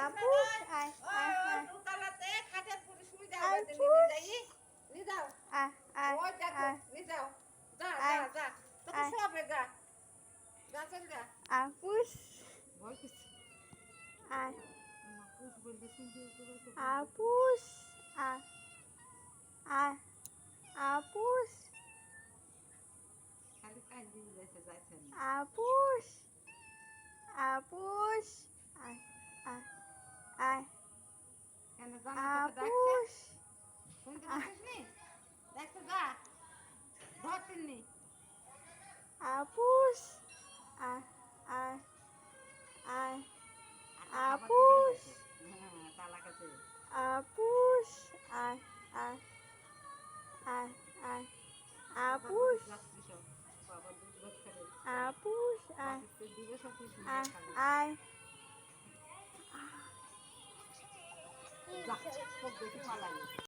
আপুস আয় আয় আয় দোতলাতে খাটের উপরে শুয়ে যাও আয় বেতে পুস নিয়ে যাও আয় আয় ওই দেখো আয় নিয়ে যাও যা আয় যা যা তোকে আয় শোবে যা যা চল যা আপুস ভয় কিছু আয় পুষ বলতে শুনতে আপুস আয় আয় আপুস খালি কাজ দিয়ে যাচ্ছে যাচ্ছে না আপুস আপুস আয় আয় আয় কেন জানা তোকে ডাকছে আপুস শুনতে পাচ্ছিস নি দেখছো যা ধরছিস নি আপুস আয় আয় আয় খাবার আপুস দিকে হ্যাঁ তালা কাছে আপুস আয় আয় আয় আয় আপুস যাচ্ছি সব বাবা দুধ ভাত খাবে আপুস আয় বাটিতে দিবে সব কিছু আয় খাবে আয় যা খুব বেশি পালাইলো